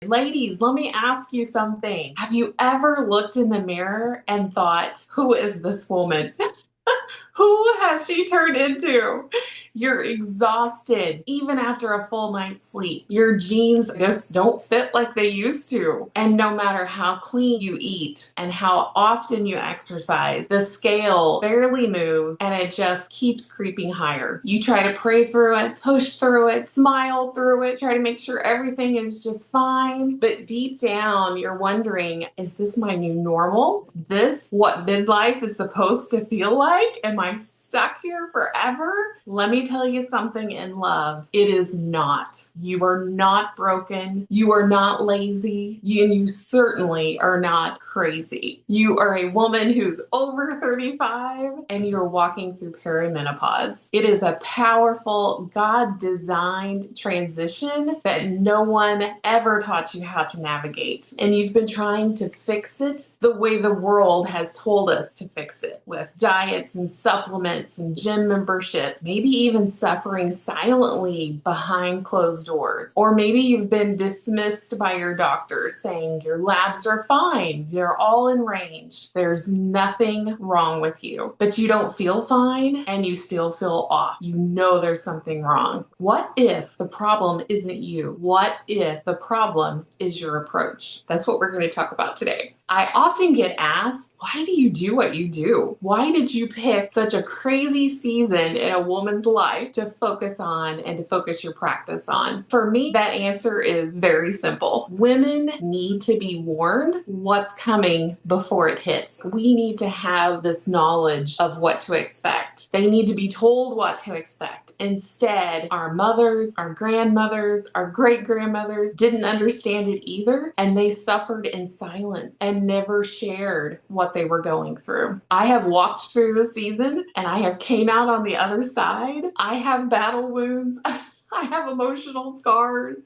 Ladies, let me ask you something. Have you ever looked in the mirror and thought, who is this woman? Who has she turned into? You're exhausted, even after a full night's sleep. Your jeans just don't fit like they used to. And no matter how clean you eat and how often you exercise, the scale barely moves and it just keeps creeping higher. You try to pray through it, push through it, smile through it, try to make sure everything is just fine. But deep down, you're wondering, is this my new normal? Is this what midlife is supposed to feel like? Am I stuck here forever? Let me tell you something in love. It is not. You are not broken. You are not lazy. You certainly are not crazy. You are a woman who's over 35 and you're walking through perimenopause. It is a powerful, God-designed transition that no one ever taught you how to navigate. And you've been trying to fix it the way the world has told us to fix it, with diets and supplements and gym memberships, maybe even suffering silently behind closed doors. Or maybe you've been dismissed by your doctor saying your labs are fine, they're all in range, there's nothing wrong with you. But you don't feel fine and you still feel off. You know there's something wrong. What if the problem isn't you? What if the problem is your approach? That's what we're going to talk about today. I often get asked, why do you do what you do? Why did you pick such a crazy season in a woman's life to focus on and to focus your practice on? For me, that answer is very simple. Women need to be warned what's coming before it hits. We need to have this knowledge of what to expect. They need to be told what to expect. Instead, our mothers, our grandmothers, our great-grandmothers didn't understand it either, and they suffered in silence and never shared what they were going through. I have walked through the season and I have came out on the other side. I have battle wounds. I have emotional scars,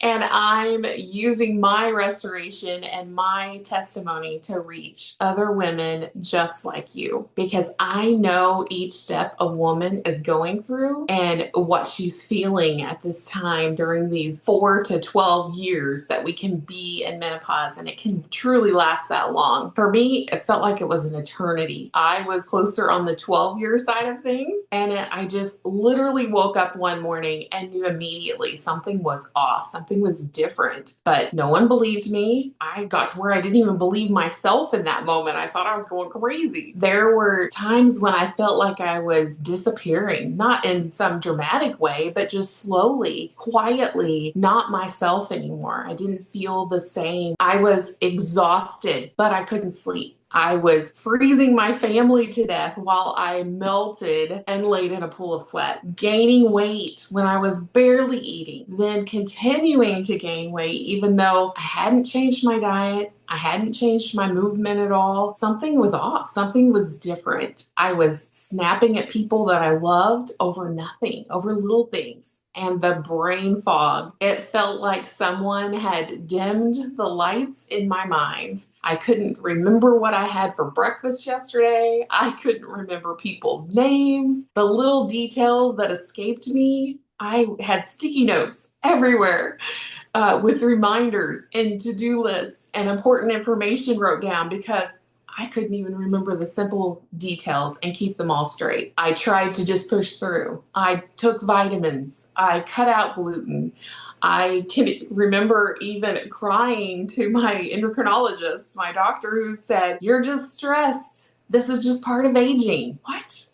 and I'm using my restoration and my testimony to reach other women just like you, because I know each step a woman is going through and what she's feeling at this time during these 4 to 12 years that we can be in menopause, and it can truly last that long. For me, it felt like it was an eternity. I was closer on the 12-year side of things, and I just literally woke up one morning and knew immediately something was off, something was different, but no one believed me. I got to where I didn't even believe myself in that moment. I thought I was going crazy. There were times when I felt like I was disappearing, not in some dramatic way, but just slowly, quietly, not myself anymore. I didn't feel the same. I was exhausted, but I couldn't sleep. I was freezing my family to death while I melted and laid in a pool of sweat, gaining weight when I was barely eating, then continuing to gain weight even though I hadn't changed my diet. I hadn't changed my movement at all. Something was off. Something was different. I was snapping at people that I loved over nothing, over little things. And the brain fog. It felt like someone had dimmed the lights in my mind. I couldn't remember what I had for breakfast yesterday. I couldn't remember people's names. The little details that escaped me. I had sticky notes everywhere with reminders and to-do lists and important information wrote down because I couldn't even remember the simple details and keep them all straight. I tried to just push through. I took vitamins. I cut out gluten. I can remember even crying to my endocrinologist, my doctor, who said, "You're just stressed. This is just part of aging." What?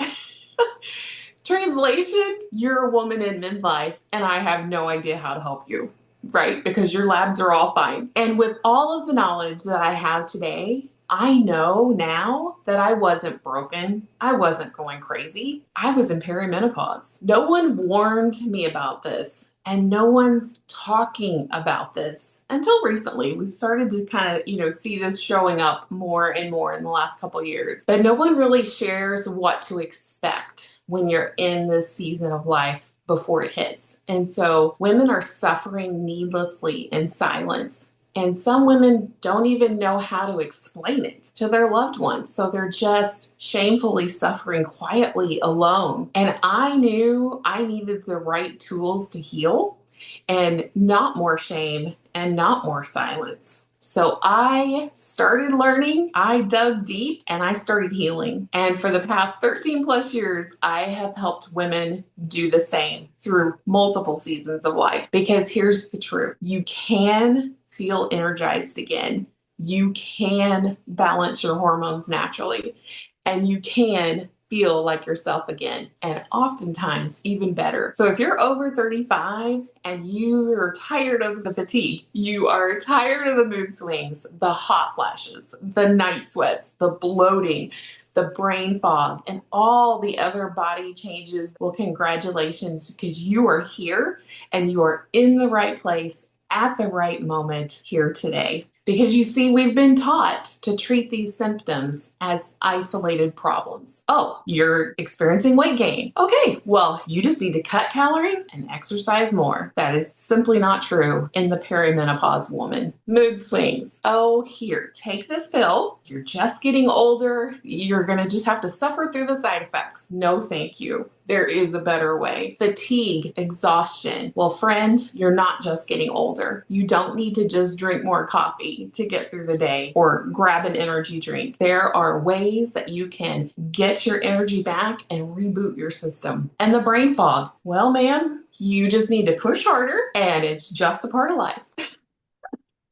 Translation, you're a woman in midlife and I have no idea how to help you, right? Because your labs are all fine. And with all of the knowledge that I have today, I know now that I wasn't broken. I wasn't going crazy. I was in perimenopause. No one warned me about this, and no one's talking about this until recently. We've started to kind of, see this showing up more and more in the last couple of years. But no one really shares what to expect when you're in this season of life before it hits. And so women are suffering needlessly in silence. And some women don't even know how to explain it to their loved ones. So they're just shamefully suffering quietly alone. And I knew I needed the right tools to heal. and not more shame and not more silence. So I started learning, I dug deep, and I started healing. And for the past 13 plus years, I have helped women do the same through multiple seasons of life. Because here's the truth: you can feel energized again. You can balance your hormones naturally, and you can feel like yourself again, and oftentimes even better. So if you're over 35 and you're tired of the fatigue, you are tired of the mood swings, the hot flashes, the night sweats, the bloating, the brain fog, and all the other body changes, well, congratulations, because you are here and you are in the right place at the right moment here today. Because you see, we've been taught to treat these symptoms as isolated problems. Oh, you're experiencing weight gain. Okay, well, you just need to cut calories and exercise more. That is simply not true in the perimenopause woman. Mood swings. Oh, here, take this pill. You're just getting older. You're going to just have to suffer through the side effects. No, thank you. There is a better way. Fatigue, exhaustion. Well, friend, you're not just getting older. You don't need to just drink more coffee to get through the day or grab an energy drink. There are ways that you can get your energy back and reboot your system. And the brain fog. Well, man, you just need to push harder, and it's just a part of life.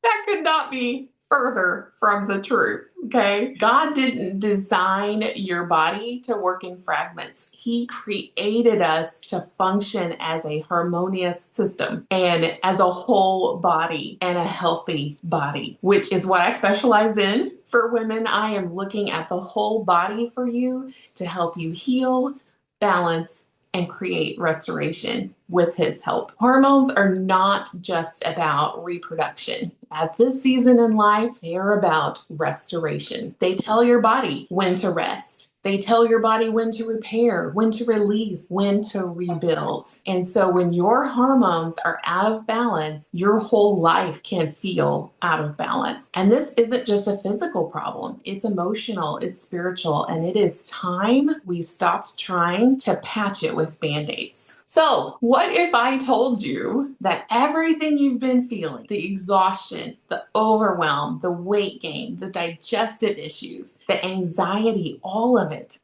That could not be further from the truth, okay? God didn't design your body to work in fragments. He created us to function as a harmonious system and as a whole body and a healthy body, which is what I specialize in. For women, I am looking at the whole body for you to help you heal, balance, and create restoration with His help. Hormones are not just about reproduction. At this season in life, they are about restoration. They tell your body when to rest. They tell your body when to repair, when to release, when to rebuild. And so when your hormones are out of balance, your whole life can feel out of balance. And this isn't just a physical problem. It's emotional, it's spiritual, and it is time we stopped trying to patch it with Band-Aids. So what if I told you that everything you've been feeling, the exhaustion, the overwhelm, the weight gain, the digestive issues, the anxiety, all of it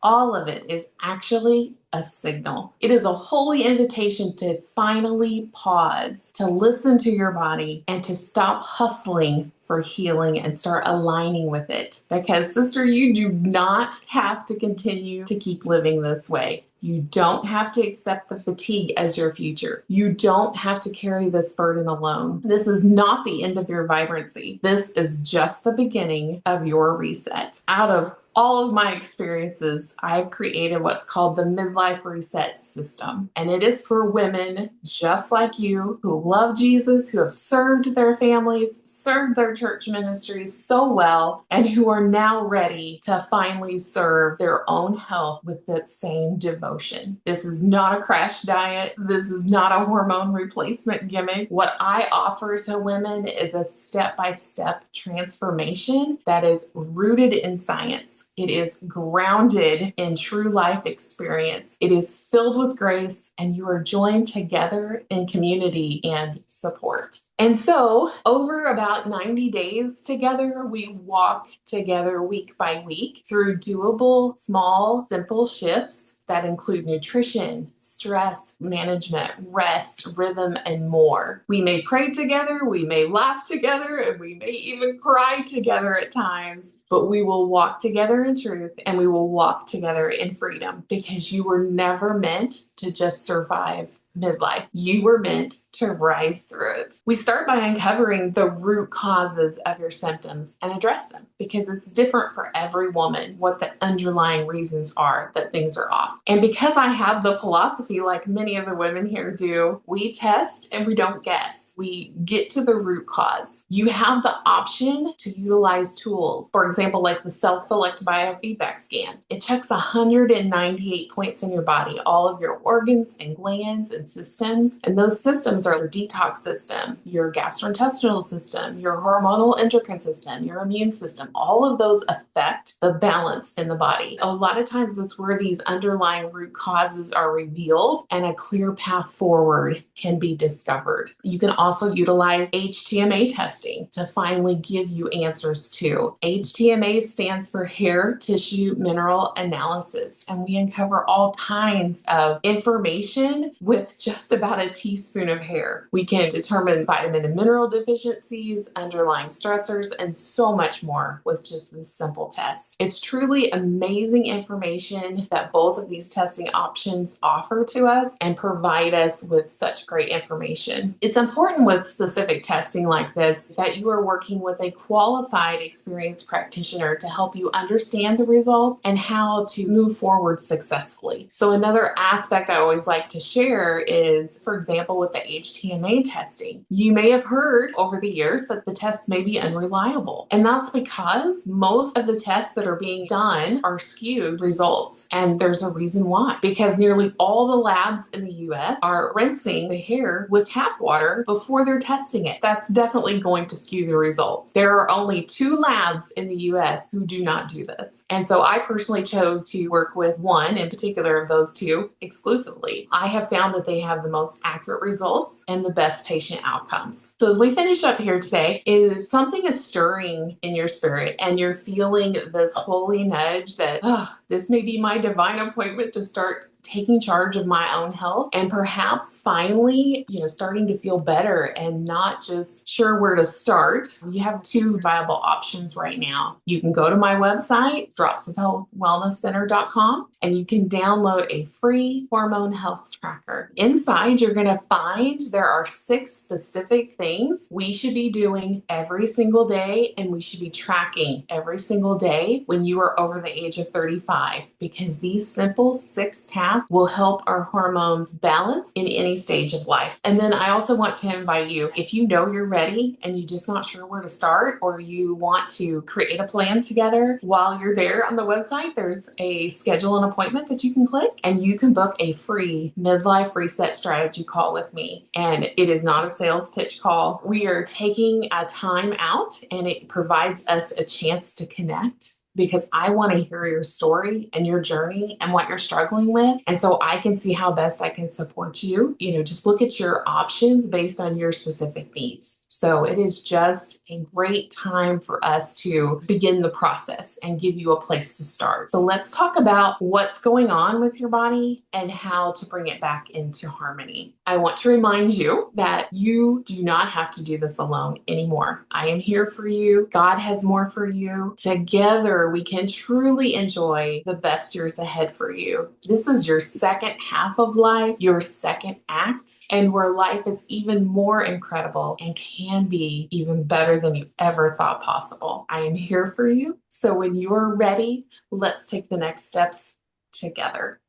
is actually a signal. It is a holy invitation to finally pause, to listen to your body, and to stop hustling for healing and start aligning with it. Because, sister, you do not have to continue to keep living this way. You don't have to accept the fatigue as your future. You don't have to carry this burden alone. This is not the end of your vibrancy. This is just the beginning of your reset. Out of all of my experiences, I've created what's called the Midlife Reset System. And it is for women just like you who love Jesus, who have served their families, served their church ministries so well, and who are now ready to finally serve their own health with that same devotion. This is not a crash diet. This is not a hormone replacement gimmick. What I offer to women is a step-by-step transformation that is rooted in science. It is grounded in true life experience. It is filled with grace, and you are joined together in community and support. And so over about 90 days together, we walk together week by week through doable, small, simple shifts that include nutrition, stress management, rest, rhythm, and more. We may pray together, we may laugh together, and we may even cry together at times, but we will walk together in truth, and we will walk together in freedom, because you were never meant to just survive midlife. You were meant to rise through it. We start by uncovering the root causes of your symptoms and address them, because it's different for every woman what the underlying reasons are that things are off. And because I have the philosophy, like many of the women here do, we test and we don't guess. once we get to the root cause, you have the option to utilize tools. For example, like the self-select biofeedback scan. It checks 198 points in your body, all of your organs and glands and systems. And those systems are your detox system, your gastrointestinal system, your hormonal endocrine system, your immune system. All of those affect the balance in the body. A lot of times that's where these underlying root causes are revealed and a clear path forward can be discovered. You can also utilize HTMA testing to finally give you answers to. HTMA stands for hair tissue mineral analysis, and we uncover all kinds of information with just about a teaspoon of hair. We can determine vitamin and mineral deficiencies, underlying stressors, and so much more with just this simple test. It's truly amazing information that both of these testing options offer to us and provide us with such great information. It's important with specific testing like this that you are working with a qualified, experienced practitioner to help you understand the results and how to move forward successfully. So another aspect I always like to share is, for example, with the HTMA testing. You may have heard over the years that the tests may be unreliable, and that's because most of the tests that are being done are skewed results, and there's a reason why. Because nearly all the labs in the US are rinsing the hair with tap water before they're testing it. That's definitely going to skew the results. There are only 2 labs in the US who do not do this. And so I personally chose to work with one in particular of those 2 exclusively. I have found that they have the most accurate results and the best patient outcomes. So as we finish up here today, if something is stirring in your spirit and you're feeling this holy nudge that, this may be my divine appointment to start taking charge of my own health and perhaps finally, starting to feel better and not just sure where to start, you have 2 viable options right now. You can go to my website, dropsofhealthwellnesscenter.com, and you can download a free hormone health tracker. Inside, you're going to find there are 6 specific things we should be doing every single day, and we should be tracking every single day when you are over the age of 35, because these simple 6 tasks will help our hormones balance in any stage of life. And then I also want to invite you, if you know you're ready and you're just not sure where to start, or you want to create a plan together, while you're there on the website, there's a schedule an appointment that you can click and you can book a free midlife reset strategy call with me. And it is not a sales pitch call. We are taking a time out and it provides us a chance to connect, because I want to hear your story and your journey and what you're struggling with. And so I can see how best I can support you. Just look at your options based on your specific needs. So it is just a great time for us to begin the process and give you a place to start. So let's talk about what's going on with your body and how to bring it back into harmony. I want to remind you that you do not have to do this alone anymore. I am here for you. God has more for you. Together, we can truly enjoy the best years ahead for you. This is your second half of life, your second act, and where life is even more incredible and can be even better than you ever thought possible. I am here for you. So when you are ready, let's take the next steps together.